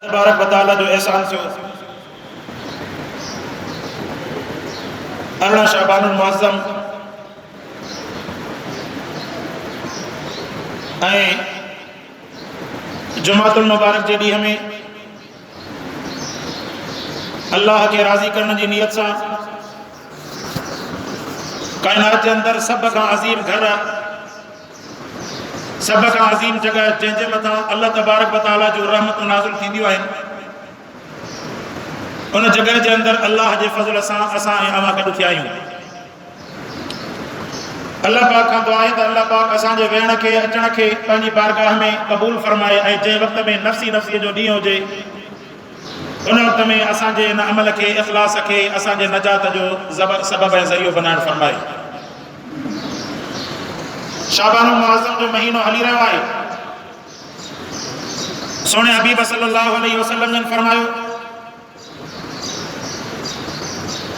तबारक व तआला जो एहसान थियो 18 शाबानुल मुअज़्ज़म जुमातुल मुबारक जे ॾींहं में अल्लाह के राज़ी करण जी नियत सां कायनात के अंदर सब का अजीम घर सब का अजीम जगह जैसे मथा अल्लाह तबारक व तआला जो रहमत नाज़िल थींदियूं आहिनि उन जगह के अंदर अल्लाह के फज़ल सां असां ऐं अवां गॾु थिया आहियूं। अल्लाह पाक खां दुआ है अल्लाह पाक असांजे वेहण के अचण के पंहिंजी बारगाह में कबूल फरमाए ऐं जंहिं वक़्त में नफ़सी नफ़सी जो ॾींहुं हुजे उन वक़्त में असांजे इन अमल के इख़लास के असांजे नजात जो सबब ऐं ज़रियो बनाइण फरमाए। शाबानुल मुअज़्ज़म जो महीनो हली रहियो आहे। सोने हबीब सल्लल्लाहु अलैहि वसल्लम ने फरमायो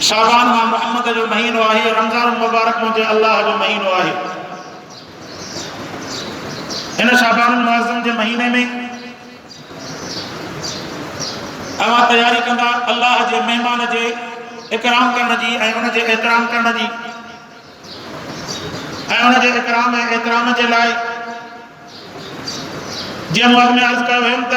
शाबान मां मोहम्मद जो महीनो आहे, रमज़ान मुबारक मुझे अल्लाह जो महीनो आहे। इन शाबानुल मुअज़्ज़म के महीने में अवां तैयारी कंदा अल्लाह के मेहमान के इकराम करण जी ऐं उन जे एहतराम करण जी ऐं उन जे इकराम ऐं एहतराम जे लाइ जीअं मूं अॻु में अर्ज़ु कयो हुयमि त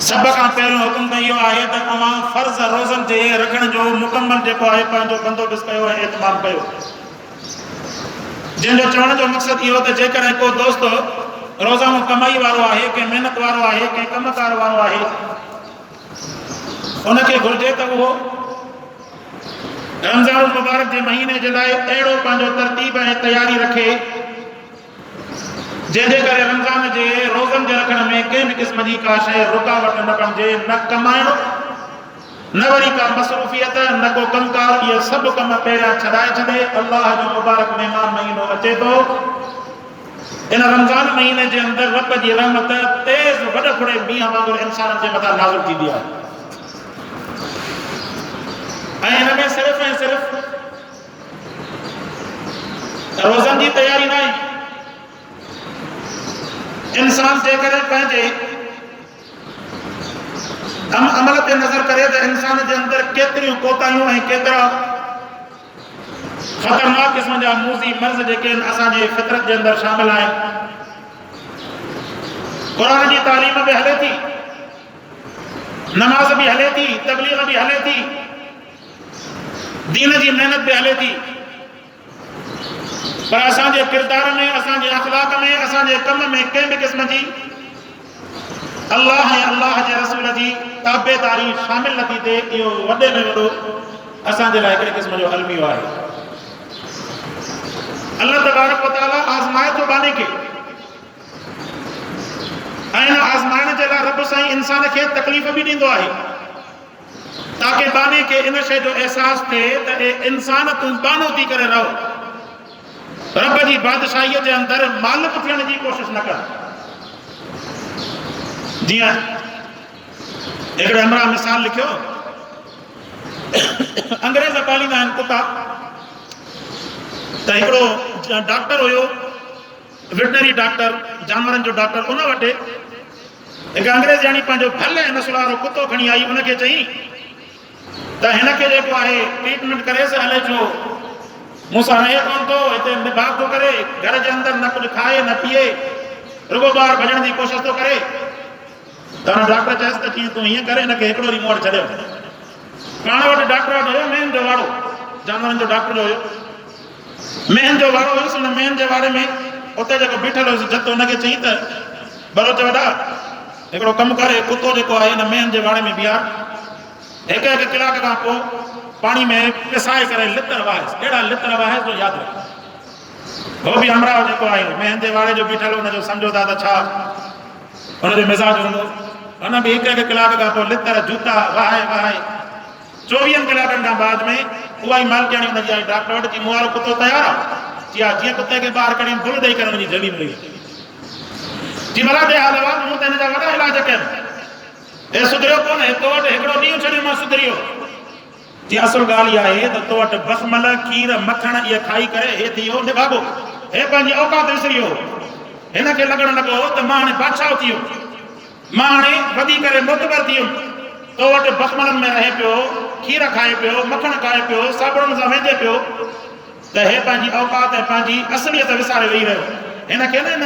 सब का पहिरियों हुकुम त इहो आहे त अवां फ़र्ज़ रोज़नि जे रखण जो मुकम्मल जेको आहे पंहिंजो बंदोबस्त कयो ऐं एतमाम कयो। जंहिंजो चवण जो मक़सदु इहो त जेकॾहिं को दोस्त रोज़ानो कमाई वारो आहे के मेहनत वारो आहे के कमकार वारो आहे उनके घुर्जे त उहो रमज़ान मुबारक के महीने के लिए अड़ो पंहिंजो तरतीब ऐं तैयारी रखे जैसे करे रमज़ान के रोज़न के रखण में कंहिं भी किस्म की का शय रुकावट न बणिजे, न कमाइण न वरी का मसरूफियत न को कमकार, ये सब कम पहिरियां छॾाए छॾे अल्लाह जो मुबारक मेहमान महीनो अचे तो इन रमज़ान महीने के अंदर रब की रहमत तेज वॾे खुड़े मींहं वांगुरु इंसान के मथां नाज़िल थींदी आहे। ऐं इन में सिर्फ़ ऐं सिर्फ़ रोज़न की तैयारी न आहे। इंसान जेकर पंहिंजे अमल पे नज़र करे तो इंसान के अंदर केतरियों कोताहियूं ऐं केतरा खतरनाक किस्म जा मूज़ी मर्ज़ जेके असांजे फितरत के अंदर शामिल आहिनि। कुरान की तालीम भी हले थी, नमाज भी हले थी, तबलीग भी हले थी, दीन की मेहनत भी हले थी, पर असांजे किरदार में असांजे अखलाक में असांजे कम में कंहिं भी किस्म की अल्लाह ऐं अल्लाह के रसूल की ताबेदारी शामिल न थी थिए। इहो वॾे में वॾो असांजे लाइ हिकिड़े क़िस्म जो अलमियो आहे। अल्लाह तबारक व तआला आज़माए थो बाने के ऐं इन आज़माइण जे लाइ रब साईं इंसान खे तकलीफ़ भी ॾींदो आहे ताकि बाने के इन शइ जो एहसास थिए त इंसान तूं बानो थी करे रहो, रब की बादशाही के अंदर मालिक थियण की कोशिश न कर। जियां हिकिड़े हमरा मिसाल लिखियो, अंग्रेज़ पालींदा आहिनि कुता, त हिकिड़ो डॉक्टर हुयो वेटनरी डॉक्टर जानवरनि जो डॉक्टर, उन वटि हिकु अंग्रेज़ यानी पंहिंजो भले नस्ल वारो कुतो खणी आई। उनखे चई त हिनखे जेको आहे ट्रीटमेंट करेसि, हले छो मूंसां रहे कोन थो, हिते निभाग थो करे, घर के अंदर न कुछ खाए न पिए, रुगो ॿाहिरि भॼण की कोशिश तो करे। त हुन डॉक्टर चयसि त कीअं तूं हीअं करे हिनखे हिकिड़ो ॾींहुं मूं वटि छॾियो। पाण वटि डॉक्टर वटि हुयो मेहन जो वाड़ो, जानवरनि जो डॉक्टर जो हुयो, मेहन जो वाड़ो हुयुसि। हुन मेहन जे वाड़े में उते जेको बीठल हुयुसि जत हुनखे चई त बरोच वॾा हिकिड़ो कमु करे, कुतो जेको आहे हिन मेहन जे वाड़े में बीहार, हिकु हिकु कलाक खां पोइ पानी में पिसाए करे लितर वाहेसि, अहिड़ा लितर वाहेसि जो यादि रख। वो भी हमरा जेको आहे मेहन जे वाड़े जो बीठल हुनजो सम्झो था त छा हुनजो मिज़ाज हूंदो। हुन बि हिकु हिकु कलाक खां पोइ लितर जूता वहाए वहाए 24 कलाकनि खां बाद में उहा ई मालकियाणी हुनजी आई डॉक्टर वटि, जी मूं वारो कुतो तयारु आहे? जी हा। जीअं कुते खे ॿाहिरि कढी भुल ॾेई करे हुनजी जड़ी मिली। जी भला दे हाल आहे, मूं त हिन जा वॾा इलाज कयनि, हे सुधरियो कोन्हे, तो वटि हिकिड़ो ॾींहुं छॾियो मां सुधरी वियो। जी असुल ॻाल्हि इहा आहे त तो वटि बखमल खीर मखण इहे खाई करे हे थी वियो निभागो, हे पंहिंजी औकात विसरी वियो, हिनखे लॻण लॻो त मां हाणे बादशाह थी वियो। मां हाणे वधी करे मोतबर थी वियुमि तो वटि बखमलनि में रहे पियो, खीर खाए पियो, मखण खाए पियो, साबुण सां वेझे पियो, त हे पंहिंजी औकात ऐं पंहिंजी असलियत विसारे वेही रहियो। हिन खे न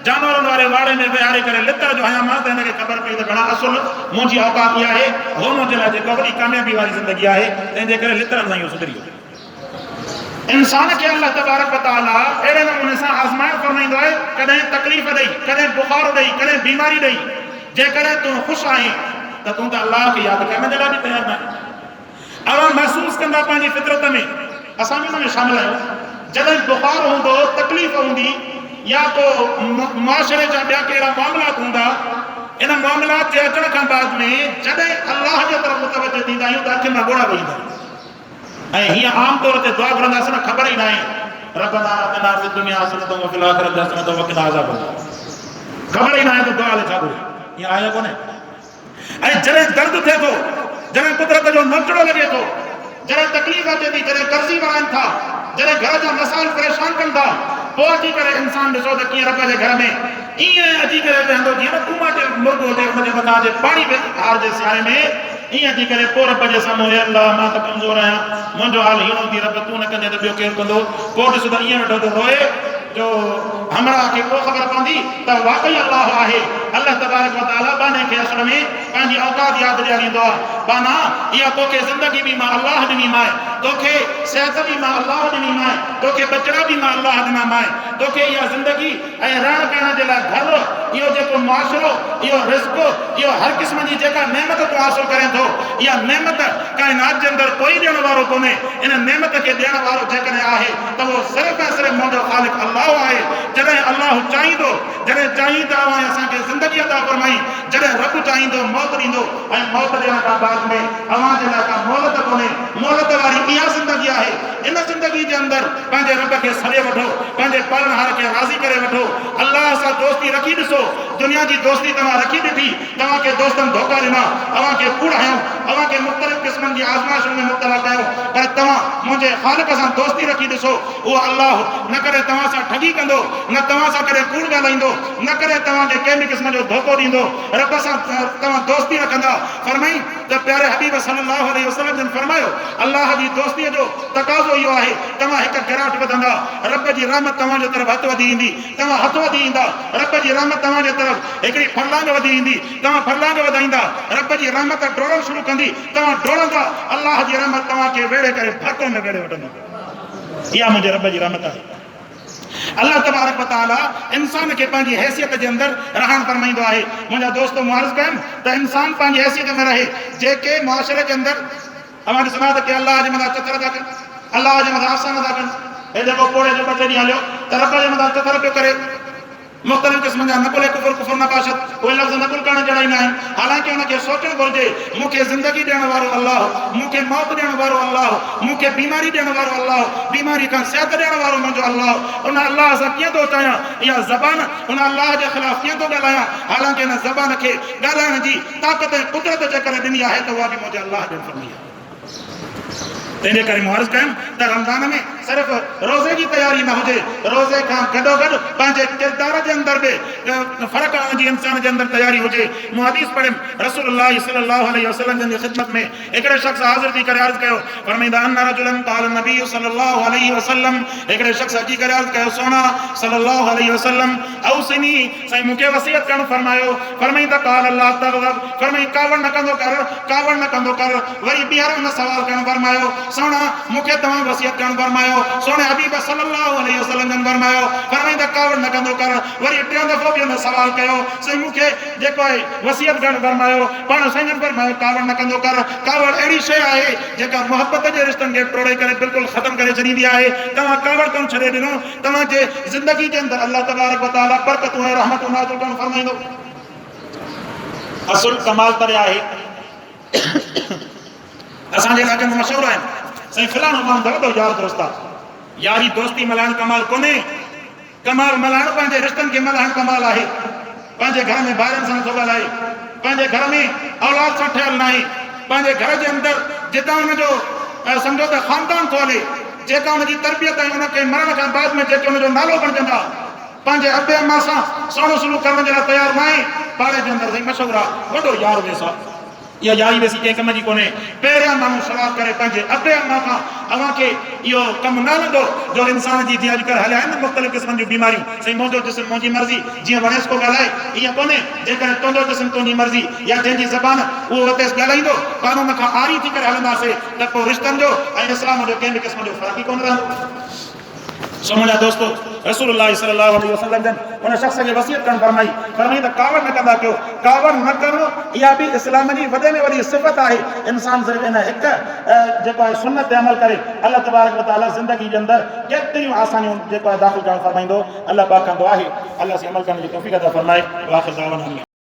जानवरनि वारे वाड़े में विहारे करे लितर जो हयां मां, त हिनखे ख़बर पई त घणा असुल मुंहिंजी औकात इहा आहे, हो मुंहिंजे लाइ जेको वॾी कामयाबी वारी ज़िंदगी आहे, तंहिंजे करे लितरनि सां इहो सुधरी वियो। इंसान खे अल्लाह तबारक व तआला अहिड़े नमूने सां आज़माइण फरमाईंदो आहे, कॾहिं तकलीफ़ ॾेई, कॾहिं बुखार ॾेई, कॾहिं बीमारी ॾेई। जेकॾहिं तूं ख़ुशि आहीं त तूं त अल्लाह खे यादि करण जे लाइ बि तयारु न आहीं। अवां महसूसु कंदा पंहिंजी फितरत में, असां बि हुन में शामिल आहियूं, जॾहिं बुखार हूंदो, तकलीफ़ हूंदी, या को मुआशरे जा ॿिया कहिड़ा मामलात हूंदा, इन मामलात जे अचण खां बाद में जॾहिं अल्लाह जे तरफ़ मुतवजह थींदा आहियूं त अखियुनि मां ॻोढ़ा वेही ईंदा आहिनि। ऐं हीअं आम तौर ते दुआ घुरंदासीं न, ख़बर ई न आहे रब्बना आतिना फिद दुनिया हसनतन व फिल आखिरति हसनतन व क़िना अज़ाबन्नार। ख़बर ई न आहे त दुआ लाइ छा घुरे, हीअं आहे कोन्हे। ऐं जॾहिं दर्द थिए थो, जॾहिं कुदरत जो नचड़ो लॻे थो, जॾहिं तकलीफ़ अचे थी, जॾहिं कर्ज़ी वणाइनि था, जॾहिं घर जा मसाइल परेशान कनि था, पोइ अची करे इंसान ॾिसो त कीअं रब जे घर में ईअं अची करे वेहंदो, जीअं न कूमा ते मुर्गो हुजे हुनजे मथां जे पाणी हार जे सियारे में, ईअं अची करे पोइ रब जे साम्हूं, हे अल्लाह मां त कमज़ोर आहियां, मुंहिंजो हाल हीअं थी, रब तूं न कंदे त ॿियो केरु कंदो। पोइ ॾिसो त ईअं वेठो थो रोए जो हमरा खे पोइ ख़बर पवंदी त वाक़ई अल्लाह आहे। अल्लाह तबारक व तआला बाने खे असल में पंहिंजी औकात यादि ॾियारींदो आहे। बाना इहा तोखे ज़िंदगी बि मां अल्लाह ॾिनी माए, तोखे सिहत बि मां अल्लाह ॾिनी माए, तोखे बचड़ा बि मां अल्लाह ॾिना माए, तोखे इहा ज़िंदगी ऐं रहण करण जे लाइ घर, इहो जेको मुआशिरो, इहो रिज़्क़, इहो हर क़िस्म जी जेका नेमत तूं हासिल करे थो, इहा नेमत काइनात जे अंदरि कोई ॾियण वारो कोन्हे। इन नेमत खे ॾियण वारो जेकॾहिं आहे त उहो सिर्फ़ु ऐं सिर्फ़ु मुंहिंजो ख़ालिक़ अल्लाह आहे। जॾहिं अल्लाह चाहींदो, जॾहिं चाहीं त असांखे ज़िंदगी अता फरमाई, जॾहिं रब चाहींदो मौत ॾींदो, ऐं मौत ॾियण खां बाद में अव्हां जे लाइ का मोहलत कोन्हे। मोहलत वारी इहा ज़िंदगी आहे। इन ज़िंदगी जे अंदरि पंहिंजे रब खे सॾे वठो, पंहिंजे पालनहार खे राज़ी करे वठो, अल्लाह सां दोस्ती रखी ॾिसो। दुनिया जी दोस्ती तव्हां रखी ॾिठी, तव्हांखे दोस्तनि धोखा ॾिना, अव्हांखे कूड़ायूं, अव्हांखे मुख़्तलिफ़ क़िस्मनि जी आज़माइशुनि में मुब्तला कयो, पर तव्हां मुंहिंजे ख़ालिक़ सां दोस्ती रखी ॾिसो। उहो अल्लाह न करे तव्हां सां ठगी कंदो, न तव्हां सां करे कूड़ ॻाल्हाईंदो, न करे तव्हांखे कंहिं बि क़िस्म जो धोखो ॾींदो। रब सां तव्हां दोस्ती रखंदा। फरमाई त प्यारे हबीब सल्लल्लाहु अलैहि वसल्लम जन फरमायो, अल्लाह जी दोस्तीअ जो तक़ाज़ो इहो आहे, तव्हां हिकु गिराट वधंदा, रब जी रहमत तव्हांजे तरफ़ हथु वधी ईंदी, तव्हां हथु वधी ईंदा, रब जी रहमत तव्हांजे तरफ़ हिकिड़ी फरलांग वधी ईंदी, तव्हां फरलांग वधाईंदा, रब जी रहमत डोड़णु शुरू कंदी, तव्हां डोड़ंदा, अल्लाह जी रहमत तव्हांखे वेड़े करे भरतों में वेड़े वठंदी। इहा मुंहिंजे रब जी रहमत आहे। अल्लाह तबारक व तआला इंसान खे पंहिंजी हैसियत जे अंदरि रहण फरमाईंदो आहे। मुंहिंजा दोस्त मुआरज़ कनि त इंसान पंहिंजी हैसियत में रहे। जेके मुआशरे जे अंदरि अवां ॾिसंदा त के अल्लाह जे मथां चतर था कनि, अल्लाह जे मथां आसान था कनि। हे जेको कोड़े जो 2 ॾींहं हलियो त रब जे मथां चतर पियो करे, मुख़्तलिफ़ क़िस्म जा नकुल कुफर नबाशत, उहे लफ़्ज़ नकुल करण जहिड़ा ई न आहिनि। हालांकि हुनखे सोचणु घुरिजे, मूंखे ज़िंदगी ॾियण वारो अल्लाह, मूंखे मौत ॾियण वारो अल्लाह, मूंखे बीमारी ॾियण वारो अल्लाह, बीमारी खां सिहत ॾियण वारो मुंहिंजो अल्लाह। उन अल्लाह सां कीअं थो चाहियां, इहा ज़बान उन अल्लाह जे ख़िलाफ़ कीअं थो ॻाल्हायां, हालांकि हिन ज़बान खे ॻाल्हाइण जी ताक़त ऐं कुदरत जेकॾहिं ॾिनी आहे त उहा बि मुंहिंजे अल्लाह ॾियण फरमाई आहे। तंहिंजे करे मुआरज़ कयुमि त रमज़ान में सिर्फ़ु रोज़े जी तयारी न हुजे, रोज़े खां गॾोगॾु पंहिंजे किरदार जे अंदरि बि फ़र्क़ु आणण जी इंसान जे अंदरि तयारी हुजे। मूं हदीस पढ़ियमि, रसूलुल्लाह सल्लल्लाहु अलैहि वसल्लम जी ख़िदमत में हिकिड़े शख़्स हाज़िर थी करे अर्ज़ु कयो, फरमाईंदा अन रजुलन क़ाल नबी सल्लल्लाहु अलैहि वसल्लम, हिकिड़े शख़्स अची करे अर्ज़ु कयो, सोना सल्लल्लाहु अलैहि वसल्लम औसिनी, साईं मूंखे वसियत करणु फरमायो। फरमाईंदा क़ाल अल्लाह तग़ज़ब, फरमाई कावड़ न कंदो कर, कावड़ न कंदो कर। वरी ॿीहर हुन सवाल करणु फरमायो, सोना मूंखे तव्हां वसियत करणु फरमायो। सोने हबीब सल्लल्लाहु अलैहि वसल्लम जन फरमायो, फरमाईंदा कावड़ न कंदो कर। वरी 3 दफ़ो बि हुन सवाल कयो, साईं मूंखे जेको आहे वसियत करणु फरमायो। पाण साईं जन फरमायो कावड़ न कंदो कर। कावड़ अहिड़ी शइ आहे जेका मोहबत जे रिश्तनि खे टोड़े करे बिल्कुलु ख़तमु करे छॾींदी आहे। तव्हां कावड़ कोन छॾे ॾिनो, तव्हांजे ज़िंदगी जे अंदरि अल्लाह तबारक व तआला बरकतूं ऐं रहमतूं नाज़िल करणु फरमाईंदो। असुल कमाल तरे आहे, असांजे इलाइक़े में मशहूरु आहिनि, साईं फलाणो माण्हू दड़ंदो यार दोस्त आहे। यारी दोस्ती मल्हाइण कमाल कोन्हे, कमाल मल्हाइण पंहिंजे रिश्तनि खे मल्हाइण कमाल आहे। पंहिंजे घर में ॿारनि सां थो ॻाल्हाए, पंहिंजे घर में औलाद सां ठहियलु न आहे, पंहिंजे घर जे अंदरि जितां हुनजो सम्झो त ख़ानदान थो हले, जेका हुनजी तरबियत ऐं हुनखे मरण खां बाद में जेके हुनजो नालो बणजंदा, पंहिंजे अबे अम्मा सां सुहिणो सलूक करण जे लाइ तयारु न आहे। पाड़े जे अंदर मशहूर आहे वॾो यार वेसा या यारी वेसी कंहिं कम जी कोन्हे पहिरियां माण्हू सवाल करे पंहिंजे अॻे अम्मा खां अव्हां खे इहो कमु न हलंदो जो इंसान जी जीअं अॼुकल्ह हलिया आहिनि मुख़्तलिफ़ क़िस्मनि जूं बीमारियूं साईं मुंहिंजो जिस्म मुंहिंजी मर्ज़ी जीअं वणेसि को ॻाल्हाए ईअं कोन्हे जेकॾहिं तुंहिंजो जिस्म तुंहिंजी मर्ज़ी या जंहिंजी ज़बान उहो हुते ॻाल्हाईंदो कानून खां आरी थी करे हलंदासीं त पोइ रिश्तनि जो ऐं इस्लाम जो कंहिं बि क़िस्म जो फ़र्क़ु ई कोन रहंदो सो मुंहिंजा दोस्तो रसूलुल्लाह सल्लल्लाहु अलैहि वसल्लम जन उन शख़्स खे वसियत करणु फरमाई त कावड़ न कंदा कयो कावड़ न करणु इहा बि इस्लाम जी वॾे में वॾी सिफ़त आहे इंसान सिर्फ़ु इन हिकु जेको आहे सुन्नत ते अमल करे अल्लाह तबारक व तआला ज़िंदगी जे अंदरि केतिरियूं आसानियूं जेको आहे दाख़िल करणु फरमाईंदो अल्लाह पाक खां दुआ आहे अल्लाह से अमल करण जी तौफ़ीक़ अता फरमाए।